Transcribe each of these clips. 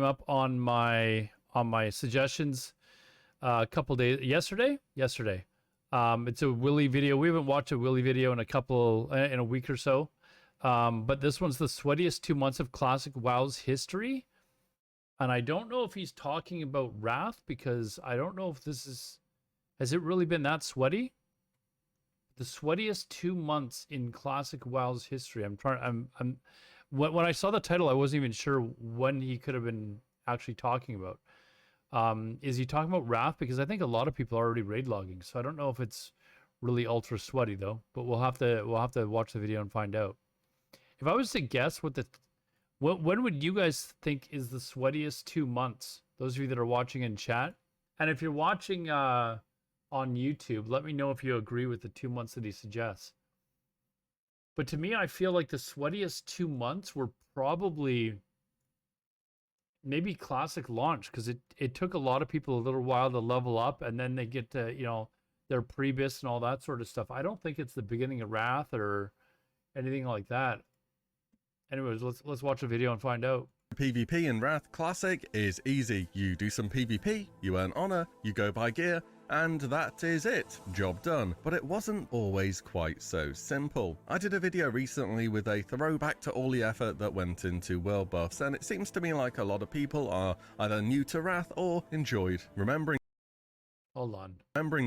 up on my suggestions a couple days yesterday. It's a WillE video. We haven't watched a WillE video in a week or so. But this one's the sweatiest 2 months of classic WoW's history. And I don't know if he's talking about Wrath, because I don't know if has it really been that sweaty? The sweatiest 2 months in classic WoW's history. When I saw the title, I wasn't even sure when he could have been actually talking about. Is he talking about Wrath? Because I think a lot of people are already raid logging, so I don't know if it's really ultra sweaty though. But we'll have to watch the video and find out. If I was to guess when would you guys think is the sweatiest 2 months? Those of you that are watching in chat, and if you're watching on YouTube, let me know if you agree with the 2 months that he suggests. But to me, I feel like the sweatiest 2 months were probably maybe classic launch, because it took a lot of people a little while to level up, and then they get to, their prebis and all that sort of stuff. I don't think it's the beginning of Wrath or anything like that. Anyways, let's watch a video and find out. PvP in Wrath Classic is easy. You do some PvP, you earn honor, you go buy gear, and that is it. Job done. But it wasn't always quite so simple. I did a video recently with a throwback to all the effort that went into world buffs, and it seems to me like a lot of people are either new to Wrath or enjoyed remembering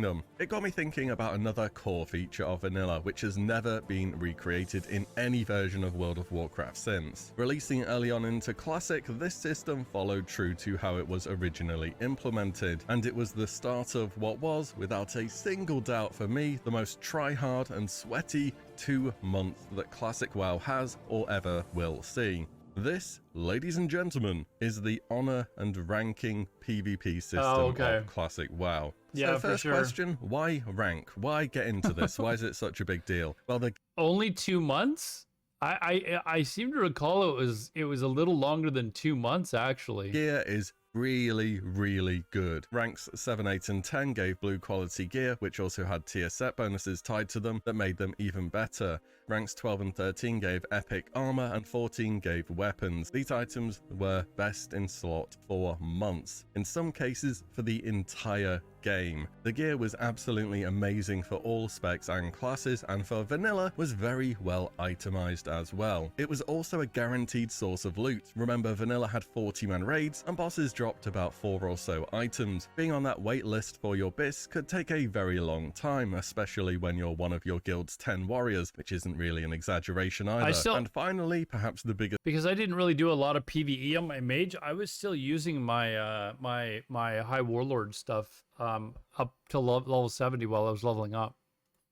them. It got me thinking about another core feature of vanilla, which has never been recreated in any version of World of Warcraft since. Releasing early on into Classic, this system followed true to how it was originally implemented, and it was the start of what was, without a single doubt for me, the most try-hard and sweaty 2 months that Classic WoW has or ever will see. This, ladies and gentlemen, is the honor and ranking PvP system of Classic WoW. Yeah, so first for sure. question, why rank? Why get into this? Why is it such a big deal? Well, only 2 months? I seem to recall it was a little longer than 2 months actually. Gear is really good. Ranks 7, 8, and 10 gave blue quality gear, which also had tier set bonuses tied to them that made them even better. Ranks 12 and 13 gave epic armor, and 14 gave weapons. These items were best in slot for months, in some cases for the entire game. The gear was absolutely amazing for all specs and classes, and for vanilla was very well itemized as well. It was also a guaranteed source of loot. Remember, vanilla had 40-man raids and bosses dropped about 4 or so items. Being on that wait list for your bis could take a very long time, especially when you're one of your guild's 10 warriors, which isn't really an exaggeration either. And finally, perhaps the biggest, because I didn't really do a lot of PvE on my mage, I was still using my my high warlord stuff up to level 70 while I was leveling up.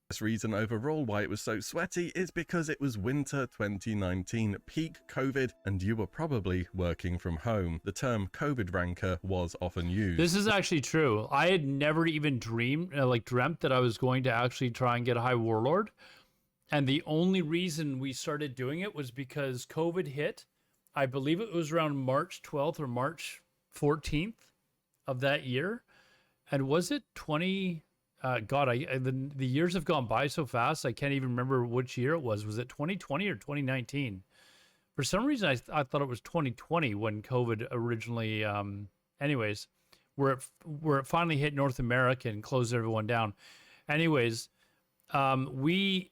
This reason overall why it was so sweaty is because it was winter 2019, peak COVID, and you were probably working from home. The term COVID ranker was often used. This is actually true. I had never even dreamt that I was going to actually try and get a high warlord. And the only reason we started doing it was because COVID hit. I believe it was around March 12th or March 14th of that year. And was it 20? God, the years have gone by so fast, I can't even remember which year it was. Was it 2020 or 2019? For some reason, I thought it was 2020 when COVID originally, anyways, where it finally hit North America and closed everyone down. Anyways, we,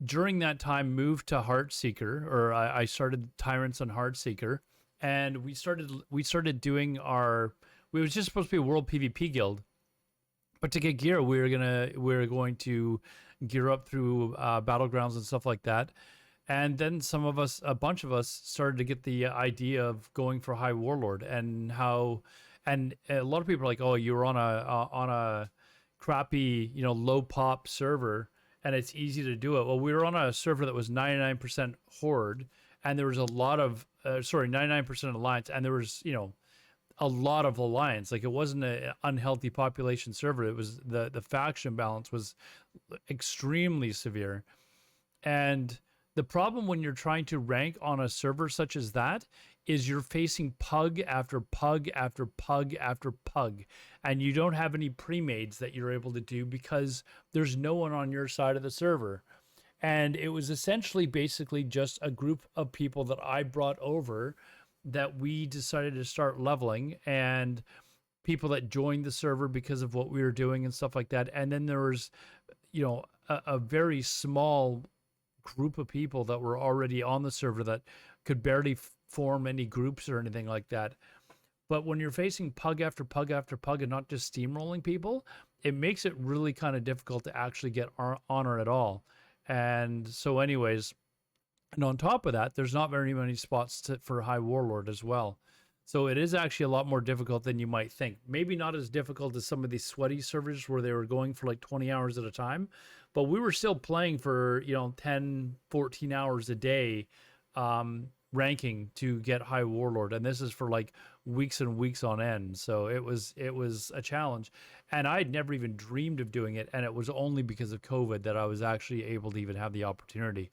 during that time, moved to Heartseeker, or I started Tyrants on Heartseeker, and we started doing we was just supposed to be a world PvP guild. But to get gear, we were going to gear up through battlegrounds and stuff like that. And then a bunch of us started to get the idea of going for high warlord, and a lot of people are like, oh, you were on a crappy, low pop server, and it's easy to do it. Well, we were on a server that was 99% horde, and there was a lot of 99% alliance, and there was a lot of alliance. Like, it wasn't an unhealthy population server. It was the faction balance was extremely severe. And the problem when you're trying to rank on a server such as that is you're facing pug after pug after pug after pug, and you don't have any pre-mades that you're able to do because there's no one on your side of the server. And it was essentially basically just a group of people that I brought over that we decided to start leveling, and people that joined the server because of what we were doing and stuff like that. And then there was, a very small group of people that were already on the server that could barely form any groups or anything like that. But when you're facing pug after pug after pug and not just steamrolling people, it makes it really kind of difficult to actually get honor at all. And so, anyways, and on top of that, there's not very many spots for High Warlord as well. So it is actually a lot more difficult than you might think. Maybe not as difficult as some of these sweaty servers where they were going for like 20 hours at a time, but we were still playing for, 10, 14 hours a day, ranking to get High Warlord. And this is for like weeks and weeks on end. So it was a challenge. And I'd never even dreamed of doing it. And it was only because of COVID that I was actually able to even have the opportunity.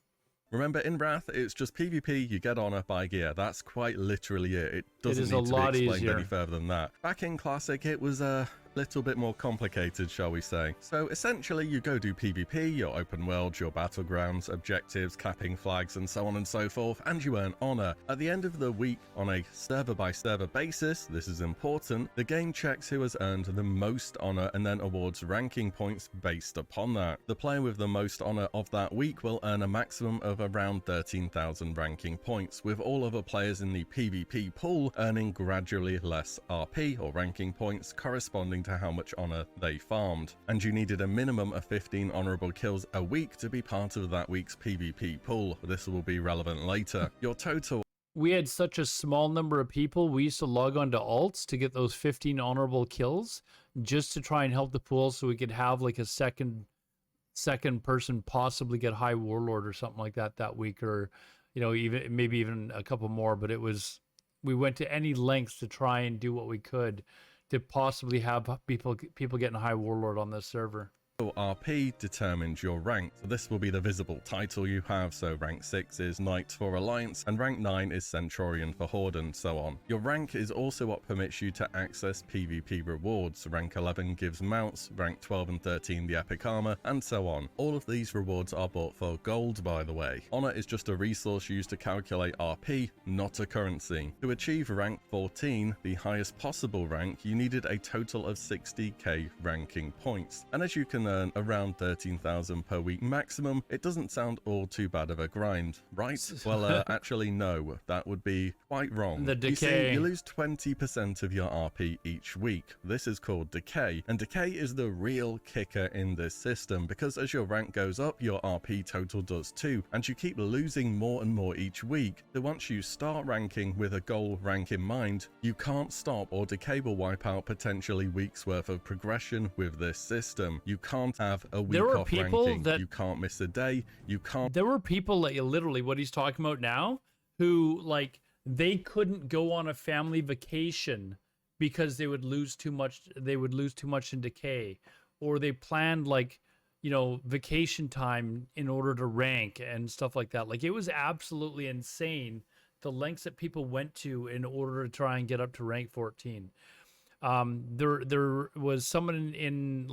Remember, in Wrath, it's just PvP, you get honor, buy gear. That's quite literally it. It doesn't is need a to lot be explained easier. any further than that. Back in Classic, it was a little bit more complicated, shall we say. So essentially, you go do PvP, your open world, your battlegrounds, objectives, capping flags, and so on and so forth, and you earn honor. At the end of the week, on a server-by-server basis, this is important, the game checks who has earned the most honor and then awards ranking points based upon that. The player with the most honor of that week will earn a maximum of around 13,000 ranking points, with all other players in the PvP pool earning gradually less RP or ranking points corresponding to how much honor they farmed. And you needed a minimum of 15 honorable kills a week to be part of that week's PvP pool. This will be relevant later. Your total... We had such a small number of people, we used to log on to alts to get those 15 honorable kills just to try and help the pool so we could have like a second person possibly get High Warlord or something like that week, or even maybe even a couple more. But we went to any lengths to try and do what we could to possibly have people getting High Warlord on this server. RP determines your rank. So this will be the visible title you have. So rank 6 is Knight for Alliance, and rank 9 is Centurion for Horde, and so on. Your rank is also what permits you to access PvP rewards. Rank 11 gives mounts, rank 12 and 13 the epic armor, and so on. All of these rewards are bought for gold, by the way. Honor is just a resource used to calculate RP, not a currency. To achieve rank 14, the highest possible rank, you needed a total of 60k ranking points. And as you can earn around 13,000 per week maximum, it doesn't sound all too bad of a grind, right? Well, actually no, that would be quite wrong. The decay. You see, you lose 20% of your RP each week. This is called decay, and decay is the real kicker in this system, because as your rank goes up, your RP total does too, and you keep losing more and more each week. So once you start ranking with a goal rank in mind, you can't stop, or decay will wipe out potentially weeks worth of progression with this system. You can't have a week off ranking, you can't miss a day, you can't... There were people that literally what he's talking about now who they couldn't go on a family vacation because they would lose too much in decay, or they planned vacation time in order to rank and stuff like that. Like, it was absolutely insane the lengths that people went to in order to try and get up to rank 14. There was someone in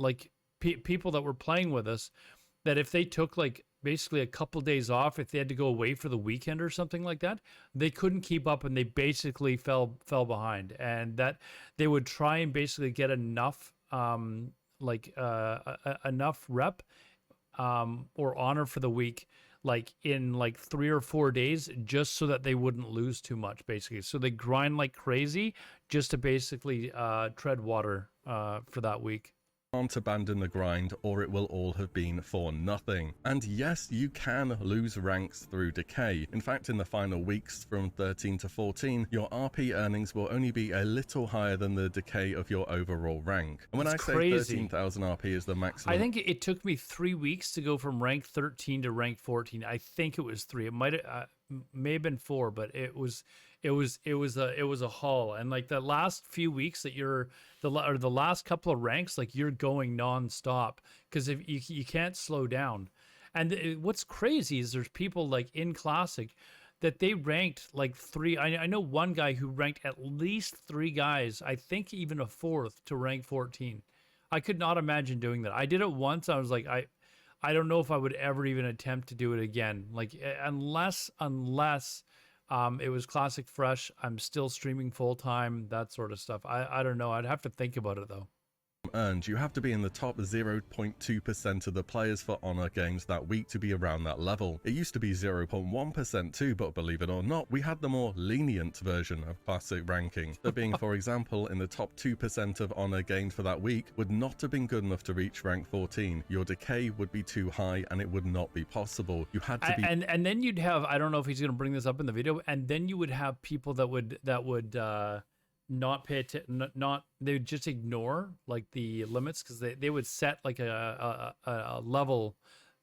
people that were playing with us that if they took basically a couple days off, if they had to go away for the weekend or something like that, they couldn't keep up and they basically fell behind, and that they would try and basically get enough enough rep or honor for the week in 3 or 4 days, just so that they wouldn't lose too much, basically. So they grind like crazy just to basically tread water for that week. Can't abandon the grind, or it will all have been for nothing. And yes, you can lose ranks through decay. In fact, in the final weeks from 13 to 14, your RP earnings will only be a little higher than the decay of your overall rank. And when I say 13,000 RP is the maximum... I think it took me 3 weeks to go from rank 13 to rank 14. I think it was 3. It may have been 4, but it was a haul. And the last few weeks that the last couple of ranks, you're going non-stop, because if you can't slow down. And what's crazy is there's people in Classic that they ranked 3. I know one guy who ranked at least 3 guys, I think even a 4th, to rank 14. I could not imagine doing that. I did it once. I was like, I don't know if I would ever even attempt to do it again. Unless It was classic fresh. I'm still streaming full time, that sort of stuff. I don't know. I'd have to think about it though. Earned, you have to be in the top 0.2% of the players for honor games that week to be around that level. It used to be 0.1% too, but believe it or not, we had the more lenient version of classic ranking. So being, for example, in the top 2% of honor gained for that week would not have been good enough to reach rank 14. Your decay would be too high and it would not be possible. You had to be and then you'd have, I don't know if he's going to bring this up in the video, and then you would have people that would not pay attention, not they would just ignore like the limits, because they would set like a level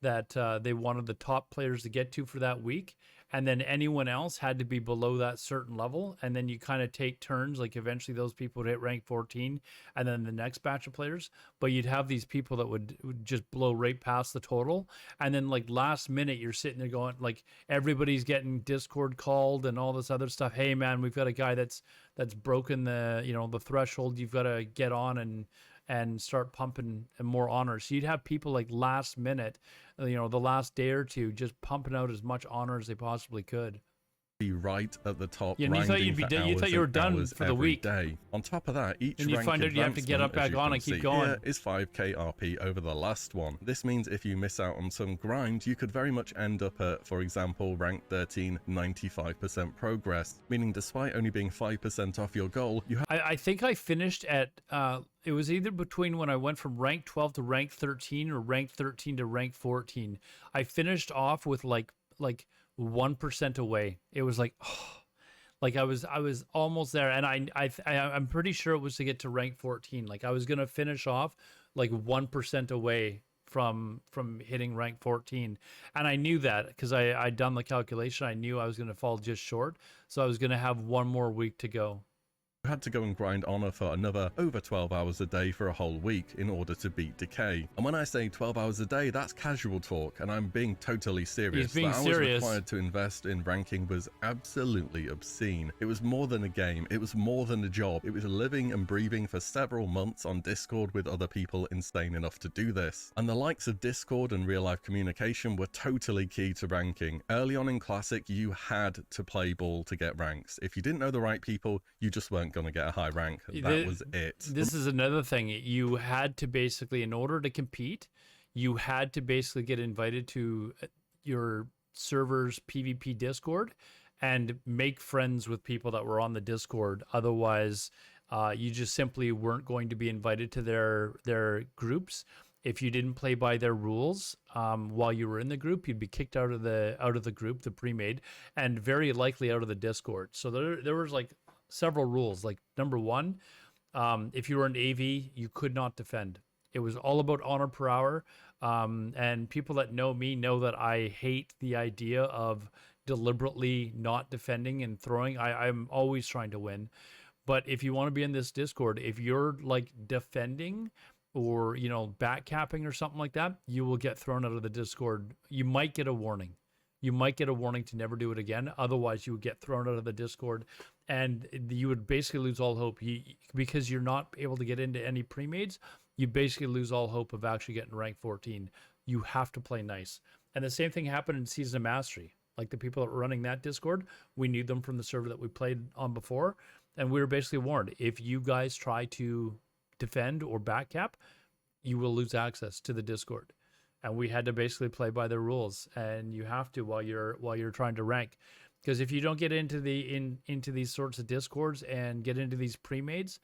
that they wanted the top players to get to for that week, and then anyone else had to be below that certain level, and then you kind of take turns, like eventually those people would hit rank 14 and then the next batch of players, but you'd have these people that would just blow right past the total, and then like last minute you're sitting there going like everybody's getting Discord called and all this other stuff. Hey man, we've got a guy that's broken the the threshold. You've got to get on and start pumping more honors. So you'd have people like last minute, the last day or two, just pumping out as much honor as they possibly could. Be right at the top. Yeah, and you thought you'd be done. You thought you were done for the week. Day. On top of that, each and you find out you have to get up back on and keep going. Is 5k RP over the last one. This means if you miss out on some grind, you could very much end up at, for example, rank 13, 95% progress, meaning despite only being 5% off your goal, you have. I think I finished at. It was either between when I went from rank 12 to rank 13 or rank 13 to rank 14. I finished off with like 1% away. It was like, oh, like I was almost there, and I'm pretty sure it was to get to rank 14. Like I was gonna finish off like 1% away from hitting rank 14, and I knew that because I'd done the calculation. I knew I was gonna fall just short, so I was gonna have one more week to go. Had to go and grind honor for another over 12 hours a day for a whole week in order to beat decay. And when I say 12 hours a day, that's casual talk, and I'm being totally serious. He's being the hours serious. required to invest in ranking was absolutely obscene. It was more than a game, it was more than a job. It was living and breathing for several months on Discord with other people insane enough to do this. And the likes of Discord and real life communication were totally key to ranking. Early on in Classic, you had to play ball to get ranks. If you didn't know the right people, you just weren't going to get a high rank. That was it. This is another thing. You had to basically, in order to compete, you had to basically get invited to your server's PvP Discord and make friends with people that were on the Discord. Otherwise, you just simply weren't going to be invited to their groups. If you didn't play by their rules while you were in the group, you'd be kicked out of the group, the pre-made, and very likely out of the Discord. So there was like several rules. Like number one, if you were an AV, you could not defend. It was all about honor per hour. And people that know me know that I hate the idea of deliberately not defending and throwing. I'm always trying to win. But if you want to be in this Discord, if you're like defending or, backcapping or something like that, you will get thrown out of the Discord. You might get a warning. You might get a warning to never do it again. Otherwise, you would get thrown out of the Discord, and you would basically lose all hope. Because you're not able to get into any pre-mades, you basically lose all hope of actually getting rank 14. You have to play nice. And the same thing happened in Season of Mastery. Like the people that were running that Discord, we knew them from the server that we played on before, and we were basically warned, if you guys try to defend or backcap, you will lose access to the Discord. And we had to basically play by the rules, and you have to while you're trying to rank, because if you don't get into into these sorts of Discords and get into these pre-mades,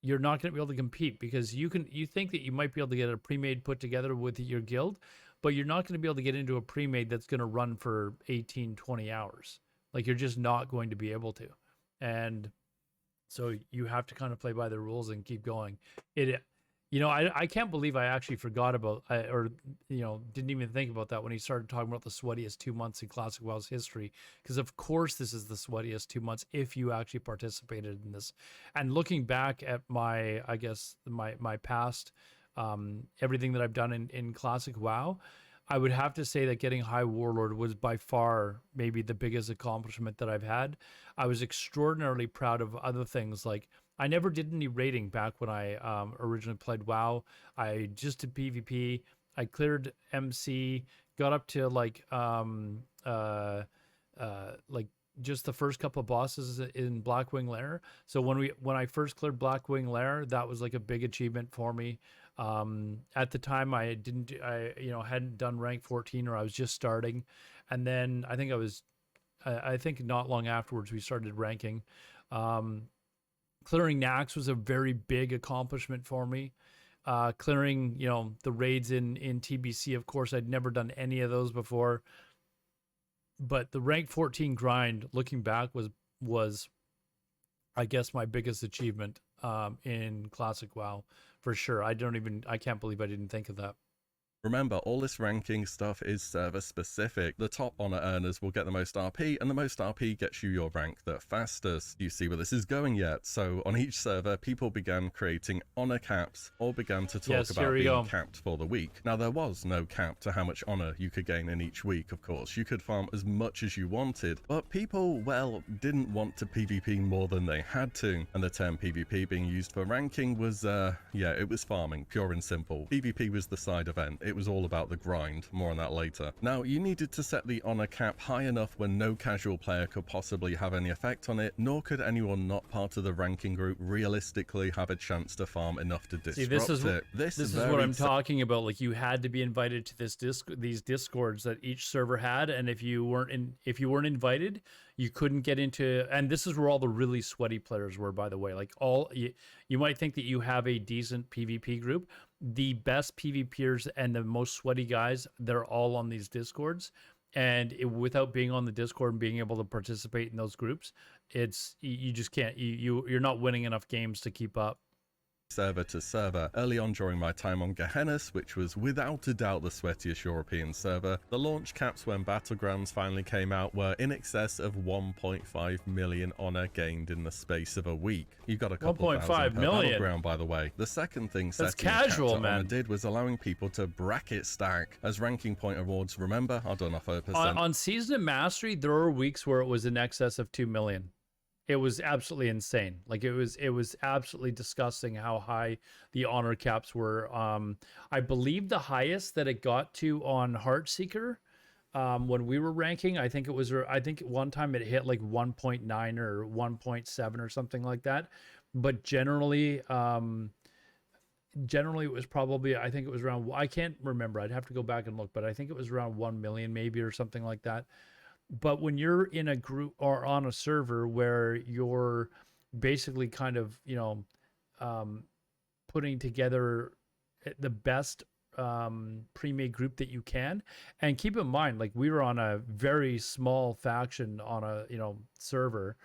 you're not going to be able to compete, because you think that you might be able to get a pre-made put together with your guild, but you're not going to be able to get into a pre-made that's going to run for 18-20 hours. Like, you're just not going to be able to. And so you have to kind of play by the rules and keep going. I can't believe I actually forgot about, didn't even think about that when he started talking about the sweatiest 2 months in Classic WoW's history. Because of course this is the sweatiest 2 months if you actually participated in this. And looking back at my past, everything that I've done in Classic WoW, I would have to say that getting High Warlord was by far maybe the biggest accomplishment that I've had. I was extraordinarily proud of other things, like I never did any raiding back when I originally played WoW. I just did PvP. I cleared MC, got up to like just the first couple of bosses in Blackwing Lair. So when I first cleared Blackwing Lair, that was like a big achievement for me. At the time, I hadn't done rank 14, or I was just starting, and then I think not long afterwards we started ranking. Um, Clearing Nax was a very big accomplishment for me. Clearing, the raids in TBC, of course, I'd never done any of those before. But the rank 14 grind, looking back, was I guess my biggest achievement in Classic WoW, for sure. I can't believe I didn't think of that. Remember, all this ranking stuff is server specific. The top honor earners will get the most RP, and the most RP gets you your rank the fastest. Do you see where this is going yet? So on each server, people began creating honor caps, or began to talk about being capped for the week. Now, there was no cap to how much honor you could gain in each week, of course. You could farm as much as you wanted, but people, well, didn't want to PvP more than they had to. And the term PvP being used for ranking was, it was farming, pure and simple. PvP was the side event. It was all about the grind. More on that later. Now, you needed to set the honor cap high enough where no casual player could possibly have any effect on it, nor could anyone not part of the ranking group realistically have a chance to farm enough to disrupt it. This is what I'm talking about. Like, you had to be invited to these discords that each server had, and if you weren't invited, you couldn't get into. And this is where all the really sweaty players were, by the way. Like, you might think that you have a decent PvP group. The best PvPers and the most sweaty guys, they're all on these discords, and without being on the Discord and being able to participate in those groups, you just can't. You're not winning enough games to keep up. Server to server. Early on during my time on Gehennas, which was without a doubt the sweatiest European server, the launch caps when Battlegrounds finally came out were in excess of 1.5 million honor gained in the space of a week. You got a couple thousand per Battleground, by the way. The second thing setting caps to honor did was allowing people to bracket stack as ranking point awards. Remember, I don't know if I percent. On Season of Mastery, there were weeks where it was in excess of 2 million. It was absolutely insane. Like, it was absolutely disgusting how high the honor caps were. I believe the highest that it got to on Heartseeker, when we were ranking, I think one time it hit like 1.9 or 1.7 or something like that. But generally it was probably, I think it was around, I can't remember. I'd have to go back and look, but I think it was around 1 million maybe, or something like that. But when you're in a group or on a server where you're basically kind of, putting together the best pre-made group that you can, and keep in mind, like, we were on a very small faction on a, server.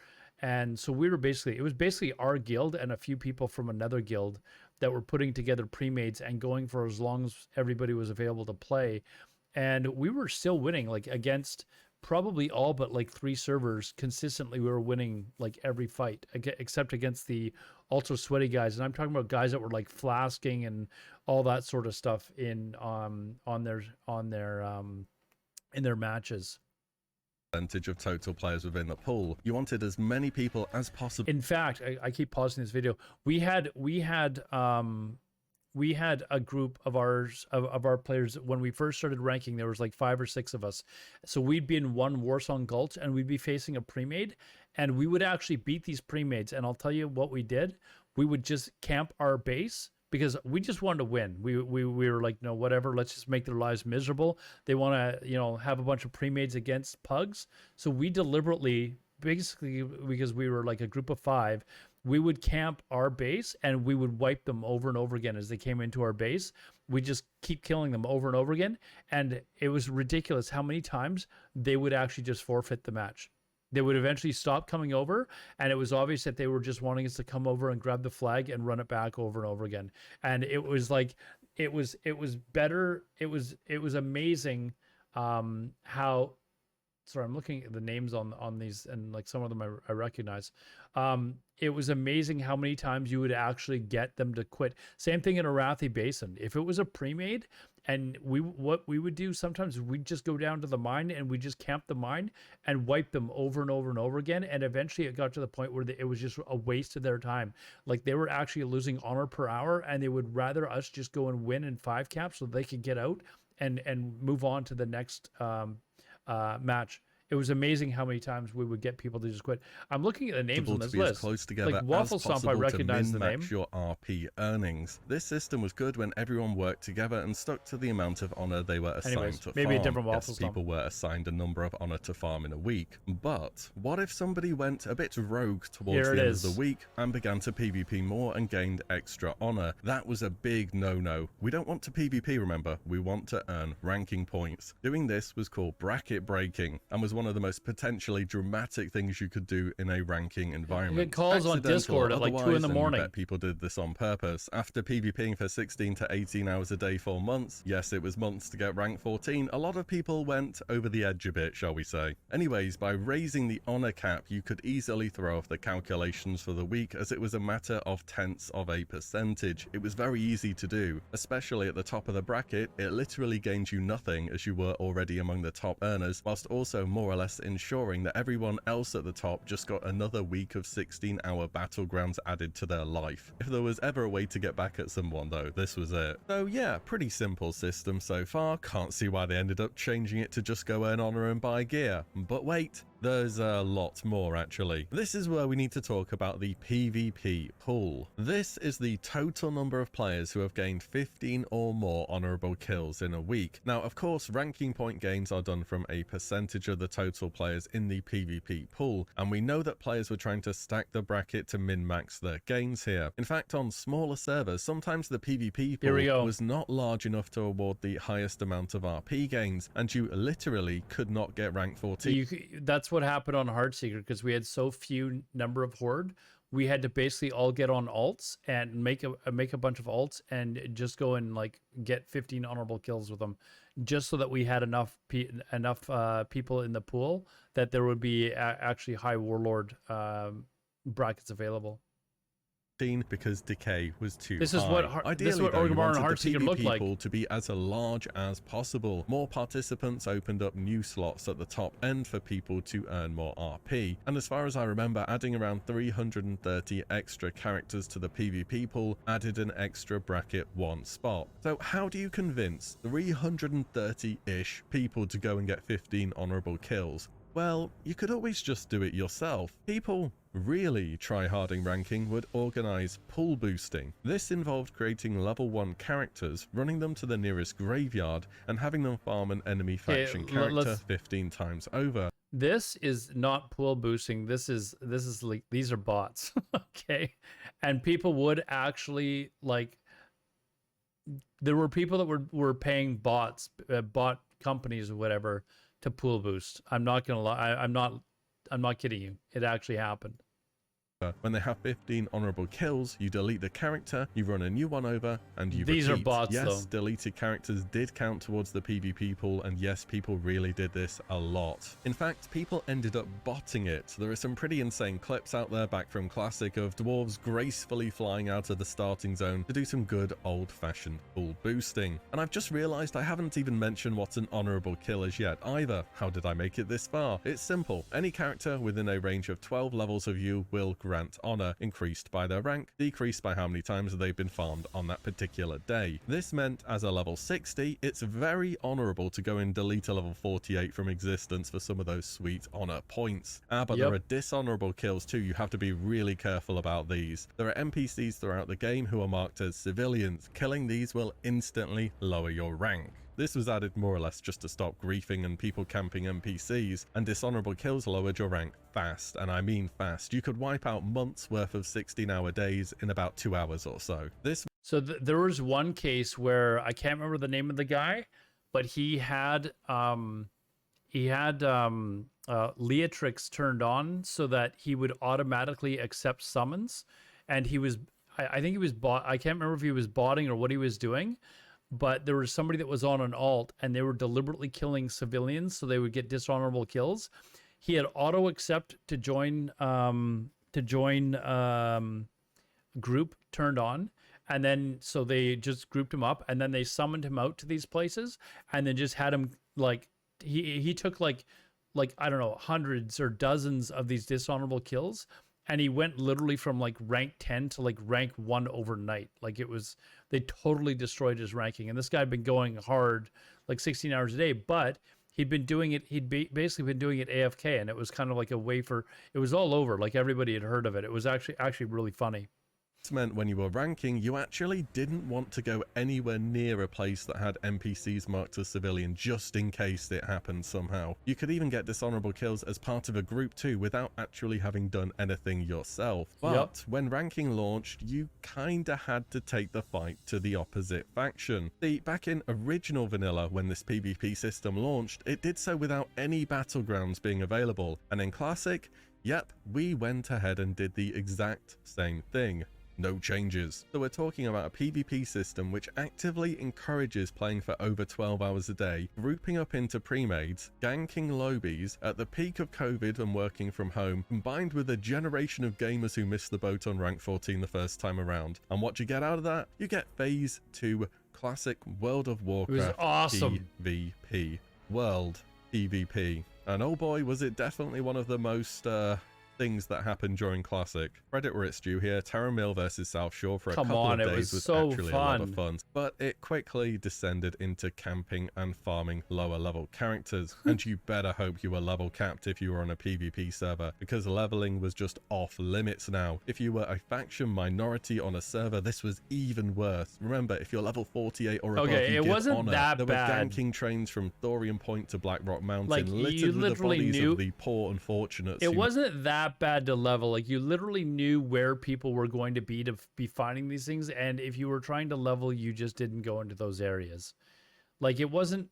And so it was basically our guild and a few people from another guild that were putting together pre-mades and going for as long as everybody was available to play. And we were still winning, like, against probably all but like 3 servers consistently. We were winning like every fight, except against the ultra sweaty guys. And I'm talking about guys that were like flasking and all that sort of stuff in their matches. Percentage of total players within the pool. You wanted as many people as possible. In fact, I keep pausing this video. We had a group of our players when we first started ranking. There was like 5 or 6 of us. So we'd be in one Warsong Gulch, and we'd be facing a pre-made, and we would actually beat these pre-mades. And I'll tell you what we did. We would just camp our base because we just wanted to win. We were like, no, whatever, let's just make their lives miserable. They want to, have a bunch of pre-mades against pugs. So we deliberately, basically, because we were like a group of 5, we would camp our base and we would wipe them over and over again as they came into our base. We just keep killing them over and over again. And it was ridiculous how many times they would actually just forfeit the match. They would eventually stop coming over, and it was obvious that they were just wanting us to come over and grab the flag and run it back over and over again. And it was like, it was better. It was amazing how, sorry, I'm looking at the names on these, and like some of them I recognize. It was amazing how many times you would actually get them to quit. Same thing in Arathi Basin. If it was a pre-made, and what we would do sometimes, we'd just go down to the mine and we just camp the mine and wipe them over and over and over again. And eventually it got to the point where it was just a waste of their time. Like, they were actually losing honor per hour, and they would rather us just go and win in 5 caps so they could get out and move on to the next match. it was amazing how many times we would get people to just quit. I'm looking at the names on to this be as list. close together Like as Waffle Stomp, I possible to recognize the name. min-max your RP earnings. This system was good when everyone worked together and stuck to the amount of honor they were assigned Anyways, to maybe farm. a different Waffle Yes, Stomp. people were assigned a number of honor to farm in a week. But what if somebody went a bit rogue towards the end of the week and began to PvP more and gained extra honor? That was a big no-no. We don't want to PvP, remember. We want to earn ranking points. Doing this was called bracket breaking and was one of the most potentially dramatic things you could do in a ranking environment. It calls on Discord at like 2 in the morning. I bet people did this on purpose. After PvPing for 16 to 18 hours a day for months, yes, it was months to get rank 14, a lot of people went over the edge a bit, shall we say. Anyways, by raising the honor cap, you could easily throw off the calculations for the week, as it was a matter of tenths of a percentage. It was very easy to do, especially at the top of the bracket. It literally gained you nothing, as you were already among the top earners, whilst also more or less ensuring that everyone else at the top just got another week of 16-hour battlegrounds added to their life. If there was ever a way to get back at someone though, this was it. So yeah, pretty simple system so far. Can't see why they ended up changing it to just go earn honor and buy gear. But wait, there's a lot more actually. This is where we need to talk about the PvP pool. This is the total number of players who have gained 15 or more honorable kills in a week. Now, of course, ranking point gains are done from a percentage of the total players in the PvP pool, and we know that players were trying to stack the bracket to min-max their gains here. In fact, on smaller servers, sometimes the PvP pool was not large enough to award the highest amount of RP gains, and you literally could not get rank 14. That's what happened on Heartseeker, because we had so few number of horde. We had to basically all get on alts and make a bunch of alts and just go and like get 15 honorable kills with them, just so that we had enough people in the pool that there would be actually high warlord brackets available. Because decay was too this high. Is what Ideally, this is what though, you Orgrimmar and wanted Heartseeker the looked like. PvP pool to be as large as possible. More participants opened up new slots at the top end for people to earn more RP. And as far as I remember, adding around 330 extra characters to the PvP pool added an extra bracket 1 spot. So how do you convince 330-ish people to go and get 15 honorable kills? Well, you could always just do it yourself. People really try-harding ranking would organize pool boosting. This involved creating level 1 characters, running them to the nearest graveyard, and having them farm an enemy faction character 15 times over. This is not pool boosting. This is like, these are bots. Okay, and people would actually like. There were people that were paying bots, bot companies or whatever, to pool boost. I'm not gonna lie. I'm not kidding you. It actually happened. When they have 15 honorable kills, you delete the character, you run a new one over, and you These repeat. are bots, yes, though. Deleted characters did count towards the PvP pool, and yes, people really did this a lot. In fact, people ended up botting it. There are some pretty insane clips out there back from Classic of dwarves gracefully flying out of the starting zone to do some good old-fashioned pool boosting. And I've just realized I haven't even mentioned what an honorable kill is yet either. How did I make it this far? It's simple. Any character within a range of 12 levels of you will grant honor, increased by their rank, decreased by how many times they've been farmed on that particular day. This meant as a level 60, it's very honorable to go and delete a level 48 from existence for some of those sweet honor points. But there are dishonorable kills too. You have to be really careful about these. There are NPCs throughout the game who are marked as civilians. Killing these will instantly lower your rank. This was added more or less just to stop griefing and people camping NPCs, and dishonorable kills lowered your rank fast, and I mean fast. You could wipe out months worth of 16-hour days in about 2 hours or so. So there was one case where I can't remember the name of the guy, but he had Leatrix turned on so that he would automatically accept summons, and I think he was I can't remember if he was botting or what he was doing. But there was somebody that was on an alt and they were deliberately killing civilians so they would get dishonorable kills. He had auto accept to join group turned on, and then so they just grouped him up and then they summoned him out to these places and then just had him like he took like I don't know, hundreds or dozens of these dishonorable kills. And he went literally from like rank 10 to like rank 1 overnight. Like they totally destroyed his ranking. And this guy had been going hard like 16 hours a day, but he'd been doing it. Basically been doing it AFK, and it was kind of like a way for. It was all over, like everybody had heard of it. It was actually really funny. This meant when you were ranking, you actually didn't want to go anywhere near a place that had NPCs marked as civilian just in case it happened somehow. You could even get dishonorable kills as part of a group too without actually having done anything yourself. But when ranking launched, you kinda had to take the fight to the opposite faction. See, back in original vanilla when this PvP system launched, it did so without any battlegrounds being available, and in Classic, yep, we went ahead and did the exact same thing. No changes. So we're talking about a PvP system which actively encourages playing for over 12 hours a day, grouping up into pre-mades, ganking lobbies at the peak of COVID and working from home, combined with a generation of gamers who missed the boat on rank 14 the first time around. And what you get out of that? You get Phase 2 Classic World of Warcraft awesome. PvP. World PvP. And oh boy, was it definitely one of the most things that happened during Classic. Credit where it's due here, Terra Mill versus South Shore for a couple of days was actually a lot of fun, but it quickly descended into camping and farming lower level characters, and you better hope you were level capped if you were on a PvP server, because leveling was just off limits now. If you were a faction minority on a server, this was even worse. Remember, if you're level 48 or above, it wasn't honor. that there bad. Were ganking trains from Thorium Point to Blackrock Mountain, Like, littered with the bodies of the poor unfortunates. It wasn't that bad to level. Like, you literally knew where people were going to be finding these things, and if you were trying to level, you just didn't go into those areas. Like, it wasn't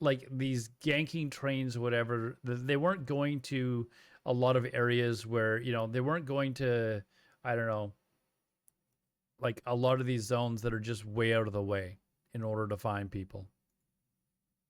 like these ganking trains or whatever. They weren't going to a lot of areas where, you know, they weren't going to, I don't know, like a lot of these zones that are just way out of the way in order to find people.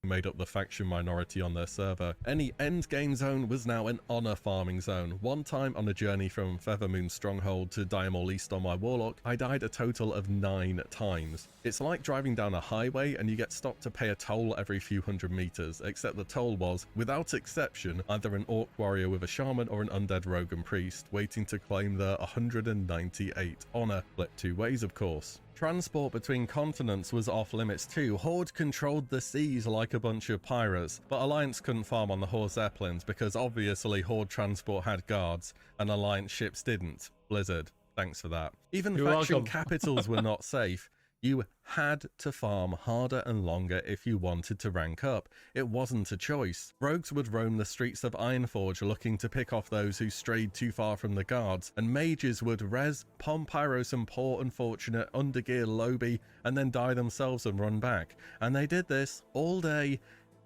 Made up the faction minority on their server. Any end game zone was now an honor farming zone. One time on a journey from Feathermoon Stronghold to Diamond East on my Warlock, I died a total of 9 times. It's like driving down a highway and you get stopped to pay a toll every few hundred meters, except the toll was, without exception, either an orc warrior with a shaman or an undead rogue and priest, waiting to claim their 198 honor. Split 2 ways, of course. Transport between continents was off limits too. Horde controlled the seas like a bunch of pirates, but Alliance couldn't farm on the Horde Zeppelins because obviously Horde transport had guards and Alliance ships didn't. Blizzard, thanks for that. Even faction capitals were not safe. You had to farm harder and longer if you wanted to rank up. It wasn't a choice. Rogues would roam the streets of Ironforge looking to pick off those who strayed too far from the guards, and mages would res, palm pyro some poor unfortunate undergear lobby and then die themselves and run back. And they did this all day,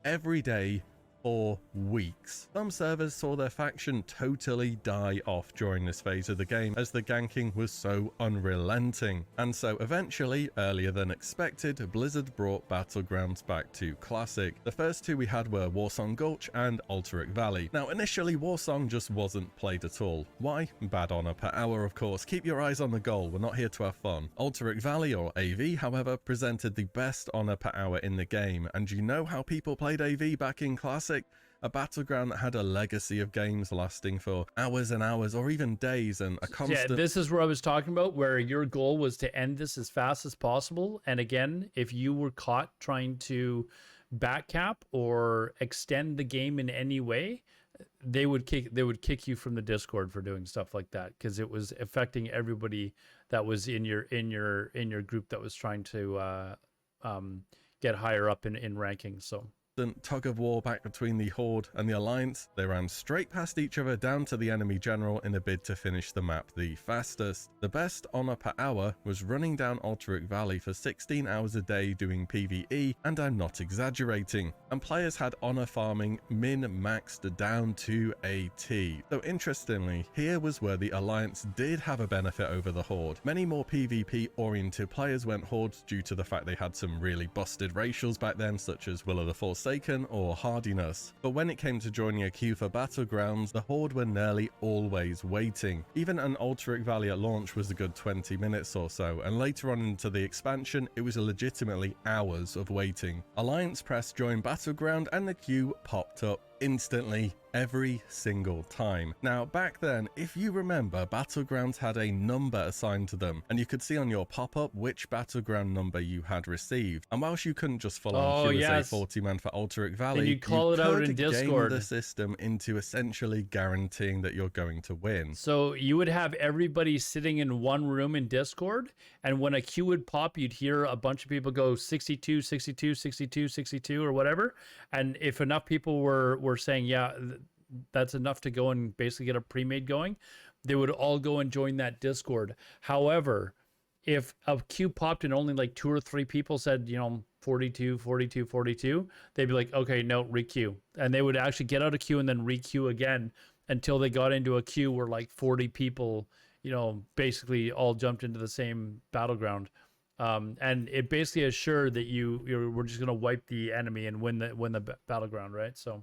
every day, for weeks. Some servers saw their faction totally die off during this phase of the game as the ganking was so unrelenting. And so eventually, earlier than expected, Blizzard brought Battlegrounds back to Classic. The first two we had were Warsong Gulch and Alterac Valley. Now initially Warsong just wasn't played at all. Why? Bad honor per hour, of course. Keep your eyes on the goal, we're not here to have fun. Alterac Valley, or AV, however, presented the best honor per hour in the game, and you know how people played AV back in Classic? A battleground that had a legacy of games lasting for hours and hours or even days, and a constant... Yeah, this is where I was talking about, where your goal was to end this as fast as possible. And again, if you were caught trying to backcap or extend the game in any way, they would kick you from the Discord for doing stuff like that, because it was affecting everybody that was in your group that was trying to get higher up in ranking. So tug of war back between the Horde and the Alliance. They ran straight past each other down to the enemy general in a bid to finish the map the fastest. The best honor per hour was running down Alterac Valley for 16 hours a day doing PvE, and I'm not exaggerating. And players had honor farming min-maxed down to a T. So interestingly, here was where the Alliance did have a benefit over the Horde. Many more PvP oriented players went Horde due to the fact they had some really busted racials back then, such as Will of the Forsaken or Hardiness. But when it came to joining a queue for Battlegrounds, the Horde were nearly always waiting. Even an Alterac Valley at launch was a good 20 minutes or so, and later on into the expansion, it was legitimately hours of waiting. Alliance pressed join Battleground and the queue popped up instantly every single time. Now, back then, if you remember, Battlegrounds had a number assigned to them, and you could see on your pop-up which Battleground number you had received. And whilst you couldn't just full on queue as a 40-man for Alterac Valley, and you'd call it out in game Discord. the system into essentially guaranteeing that you're going to win. So you would have everybody sitting in one room in Discord, and when a queue would pop, you'd hear a bunch of people go 62, 62, 62, 62, or whatever. And if enough people were saying, yeah, that's enough to go and basically get a pre-made going, they would all go and join that Discord. However, if a queue popped and only like 2 or 3 people said, 42, 42, 42, they'd be like, okay, no, re-queue. And they would actually get out of queue and then re-queue again until they got into a queue where like 40 people, basically all jumped into the same battleground. And it basically assured that you were just going to wipe the enemy and win the battleground, right? So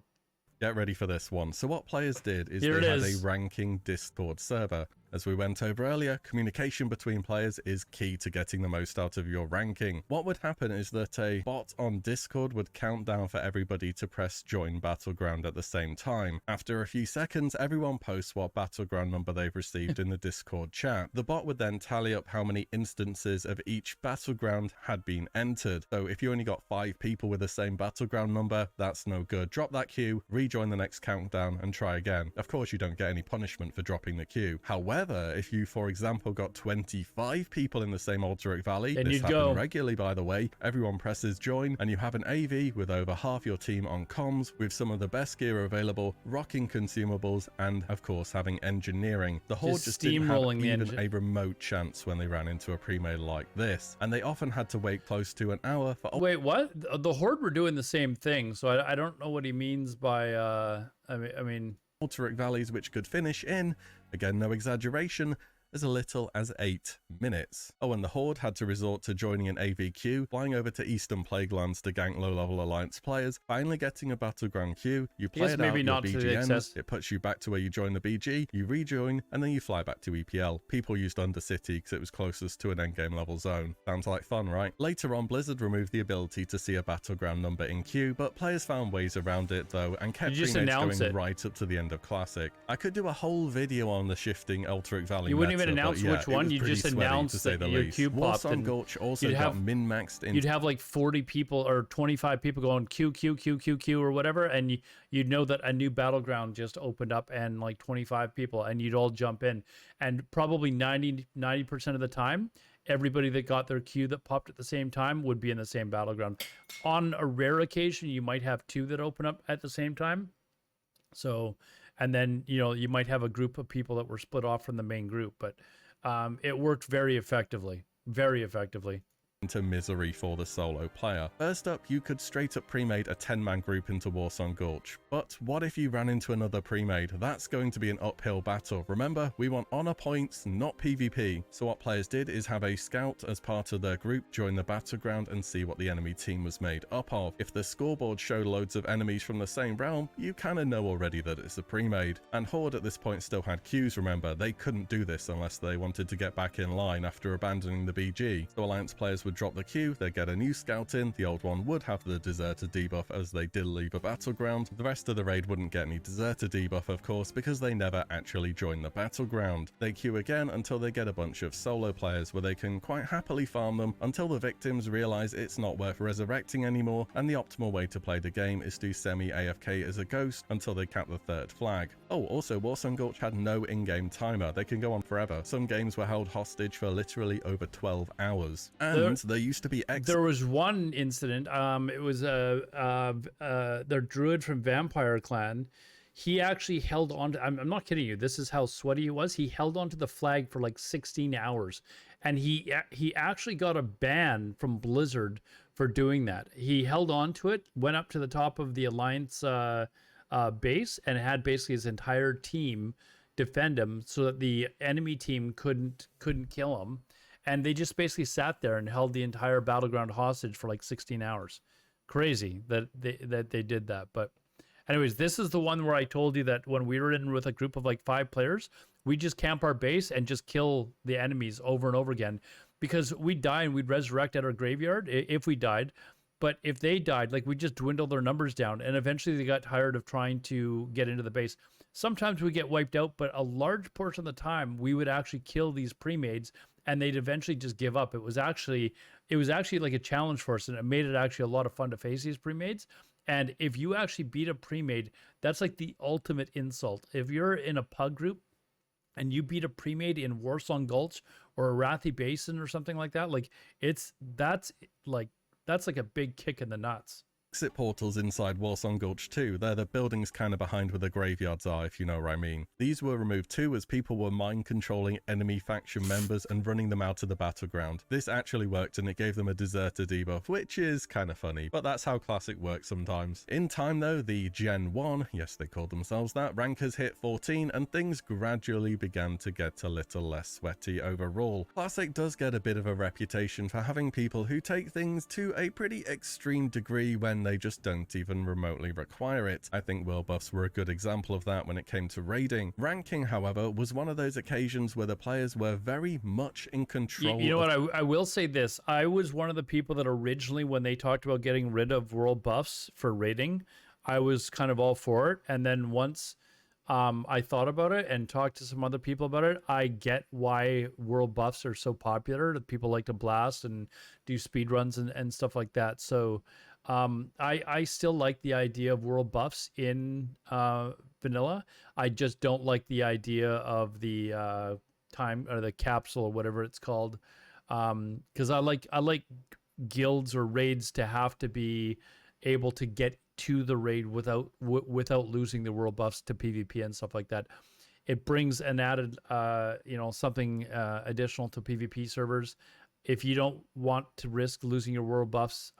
get ready for this one. So what players did is Here they it had is. a ranking Discord server. As we went over earlier, communication between players is key to getting the most out of your ranking. What would happen is that a bot on Discord would count down for everybody to press join Battleground at the same time. After a few seconds, everyone posts what Battleground number they've received in the Discord chat. The bot would then tally up how many instances of each Battleground had been entered. So if you only got 5 people with the same Battleground number, that's no good. Drop that queue, rejoin the next countdown, and try again. Of course, you don't get any punishment for dropping the queue. However, if you, for example, got 25 people in the same Alterac Valley, then this you'd happens go. regularly, by the way, everyone presses join, and you have an AV with over half your team on comms, with some of the best gear available, rocking consumables, and, of course, having engineering. The Horde just didn't have steamrolling the even engine. a remote chance when they ran into a pre-made like this, and they often had to wait close to an hour for... Wait, what? The Horde were doing the same thing, so I don't know what he means by, I mean... Alterac Valleys which could finish in, again no exaggeration, as little as 8 minutes. Oh, and the Horde had to resort to joining an AVQ, flying over to Eastern Plaguelands to gank low-level Alliance players, finally getting a Battleground queue, you play it maybe out, not to your the BG excess. ends, it puts you back to where you join the BG, you rejoin, and then you fly back to EPL. People used Undercity because it was closest to an endgame level zone. Sounds like fun, right? Later on, Blizzard removed the ability to see a Battleground number in queue, but players found ways around it though, and kept pre-mates going right up to the end of Classic. I could do a whole video on the shifting Alterac Valley You wouldn't meta, even announce but yeah, which one, you just announce that your queue popped. Warsong Gulch also you'd got have- min-maxed in. You'd have like 40 people or 25 people going Q, Q, Q, Q, Q, or whatever, and you'd know that a new battleground just opened up and like 25 people, and you'd all jump in. And probably 90% of the time, everybody that got their queue that popped at the same time would be in the same battleground. On a rare occasion, you might have 2 that open up at the same time. So, and then, you might have a group of people that were split off from the main group, but it worked very effectively. Into misery for the solo player. First up, you could straight up pre-made a 10-man group into Warsong Gulch. But what if you ran into another pre-made? That's going to be an uphill battle. Remember, we want honor points, not PvP. So what players did is have a scout as part of their group, join the battleground and see what the enemy team was made up of. If the scoreboard showed loads of enemies from the same realm, you kind of know already that it's a pre-made. And Horde at this point still had queues, remember. They couldn't do this unless they wanted to get back in line after abandoning the BG. So Alliance players would drop the queue, they'd get a new scout in, the old one would have the deserter debuff as they did leave a battleground. The rest of the raid wouldn't get any deserter debuff, of course, because they never actually joined the battleground. They queue again until they get a bunch of solo players where they can quite happily farm them until the victims realize it's not worth resurrecting anymore, and the optimal way to play the game is to semi-AFK as a ghost until they cap the 3rd flag. Oh, also Warsong Gulch had no in-game timer, they can go on forever. Some games were held hostage for literally over 12 hours. And there used to be There was one incident. It was their druid from Vampire Clan. He actually held on to. I'm not kidding you. This is how sweaty he was. He held onto the flag for like 16 hours, and he actually got a ban from Blizzard for doing that. He held on to it, went up to the top of the Alliance base, and had basically his entire team defend him, so that the enemy team couldn't kill him. And they just basically sat there and held the entire battleground hostage for like 16 hours. Crazy that they did that. But anyways, this is the one where I told you that when we were in with a group of like 5 players, we just camp our base and just kill the enemies over and over again, because we'd die and we'd resurrect at our graveyard if we died. But if they died, like we just dwindled their numbers down, and eventually they got tired of trying to get into the base. Sometimes we get wiped out, but a large portion of the time we would actually kill these pre-mades, and they'd eventually just give up. It was actually like a challenge for us, and it made it actually a lot of fun to face these pre-mades. And if you actually beat a pre-made, that's like the ultimate insult. If you're in a pug group and you beat a pre-made in Warsong Gulch or Arathi Basin or something like that, like that's like a big kick in the nuts. Exit portals inside Warsong Gulch 2, they're the buildings kind of behind where the graveyards are, if you know what I mean. These were removed too as people were mind controlling enemy faction members and running them out of the battleground. This actually worked and it gave them a deserter debuff, which is kind of funny, but that's how Classic works sometimes. In time though, the Gen 1, yes they called themselves that, rankers hit 14 and things gradually began to get a little less sweaty overall. Classic does get a bit of a reputation for having people who take things to a pretty extreme degree when they just don't even remotely require it. I think WoW buffs were a good example of that when it came to raiding. Ranking, however, was one of those occasions where the players were very much in control. You know what, I will say this. I was one of the people that originally, when they talked about getting rid of world buffs for raiding, I was kind of all for it. And then once I thought about it and talked to some other people about it, I get why world buffs are so popular, that people like to blast and do speed runs and stuff like that. So I still like the idea of world buffs in vanilla. I just don't like the idea of the time or the capsule or whatever it's called, because I like guilds or raids to have to be able to get to the raid without losing the world buffs to PvP and stuff like that. It brings an added something additional to PvP servers. If you don't want to risk losing your world buffs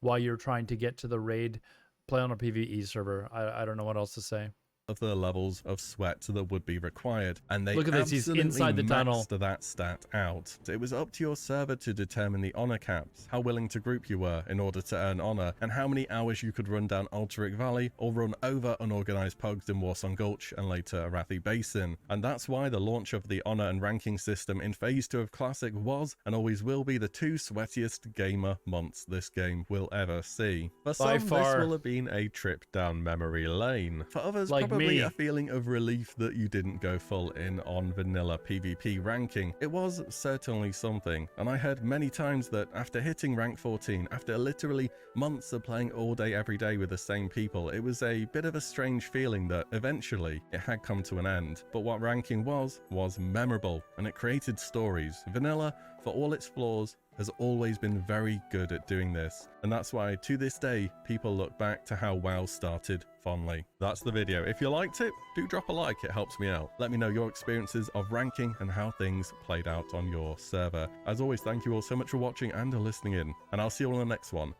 while you're trying to get to the raid, play on a PvE server. I don't know what else to say. Of the levels of sweat that would be required, and they look at this, he's inside the tunnel. That stat out. It was up to your server to determine the honor caps, how willing to group you were in order to earn honor, and how many hours you could run down Altaric Valley or run over unorganized pugs in Warsong Gulch and later Arathi Basin. And that's why the launch of the honor and ranking system in phase 2 of Classic was and always will be the 2 sweatiest gamer months this game will ever see. For some, this will have been a trip down memory lane. For others, like probably a feeling of relief that you didn't go full in on vanilla PvP ranking. It was certainly something, and I heard many times that after hitting rank 14, after literally months of playing all day every day with the same people, it was a bit of a strange feeling that eventually it had come to an end. But what ranking was memorable, and it created stories. Vanilla, for all its flaws, has always been very good at doing this, and that's why to this day people look back to how WoW started fondly. That's the video. If you liked it, do drop a like, it helps me out. Let me know your experiences of ranking and how things played out on your server. As always, thank you all so much for watching and listening in, and I'll see you all in the next one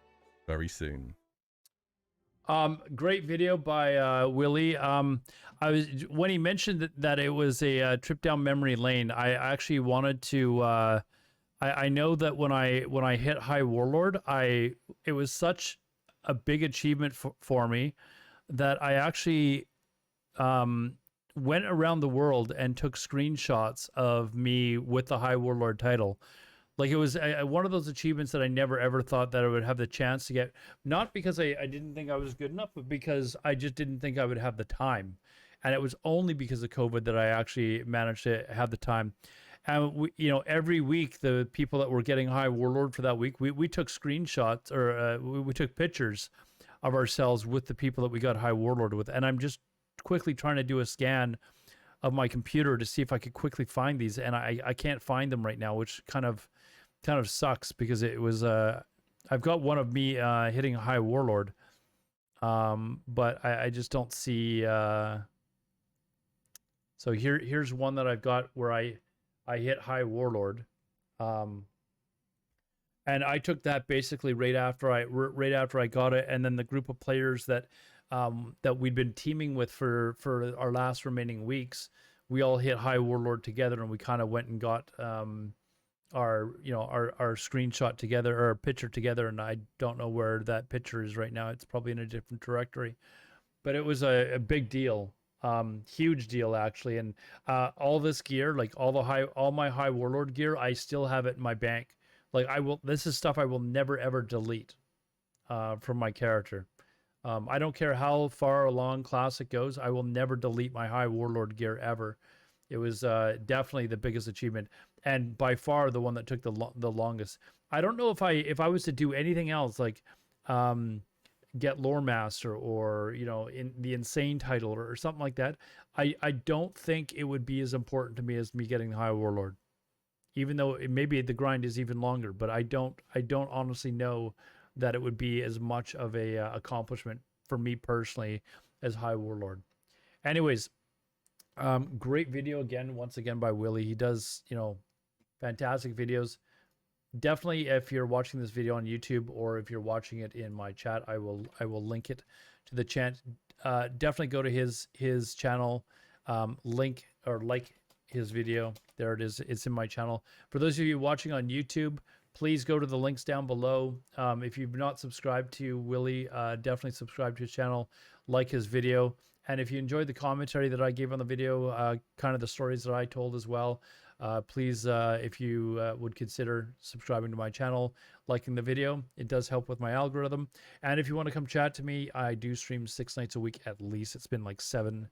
very soon. Great video by WillE. When he mentioned that it was a trip down memory lane, I actually wanted to I know that when I hit High Warlord, it was such a big achievement for me that I actually went around the world and took screenshots of me with the High Warlord title. Like, it was one of those achievements that I never ever thought that I would have the chance to get, not because I didn't think I was good enough, but because I just didn't think I would have the time. And it was only because of COVID that I actually managed to have the time. And we, every week the people that were getting High Warlord for that week, we took screenshots, or we took pictures of ourselves with the people that we got High Warlord with. And I'm just quickly trying to do a scan of my computer to see if I could quickly find these, and I can't find them right now, which kind of sucks, because it was I've got one of me hitting a High Warlord, but I just don't see. So here's one that I've got where I hit High Warlord, and I took that basically right after I got it, and then the group of players that we'd been teaming with for our last remaining weeks, we all hit High Warlord together, and we kind of went and got our screenshot together, or our picture together, and I don't know where that picture is right now. It's probably in a different directory, but it was a big deal. Huge deal actually. And all this gear, like all my High Warlord gear, I still have it in my bank. Like, this is stuff I will never ever delete. from my character. I don't care how far along Classic goes. I will never delete my High Warlord gear ever. It was definitely the biggest achievement, and by far the one that took the longest. I don't know if I was to do anything else, like get Lore Master, or in the Insane title, or something like that. I don't think it would be as important to me as me getting the High Warlord, even though maybe the grind is even longer. But I don't honestly know that it would be as much of a accomplishment for me personally as High Warlord. Anyways, great video again, once again, by WillE. He does fantastic videos. Definitely, if you're watching this video on YouTube, or if you're watching it in my chat, I will link it to the chat. Definitely go to his channel, link or like his video. There it is. It's in my channel. For those of you watching on YouTube, please go to the links down below. If you've not subscribed to WillE, definitely subscribe to his channel, like his video. And if you enjoyed the commentary that I gave on the video, kind of the stories that I told as well, please, if you would consider subscribing to my channel, liking the video. It does help with my algorithm. And if you want to come chat to me, I do stream 6 nights a week at least. It's been like 7.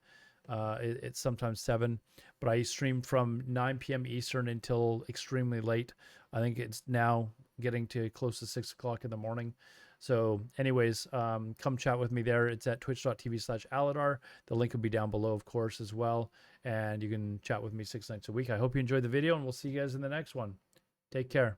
It's sometimes 7. But I stream from 9 p.m. Eastern until extremely late. I think it's now getting to close to 6 o'clock in the morning. So anyways, come chat with me there. It's at twitch.tv/Alodar. The link will be down below, of course, as well. And you can chat with me 6 nights a week. I hope you enjoyed the video, and we'll see you guys in the next one. Take care.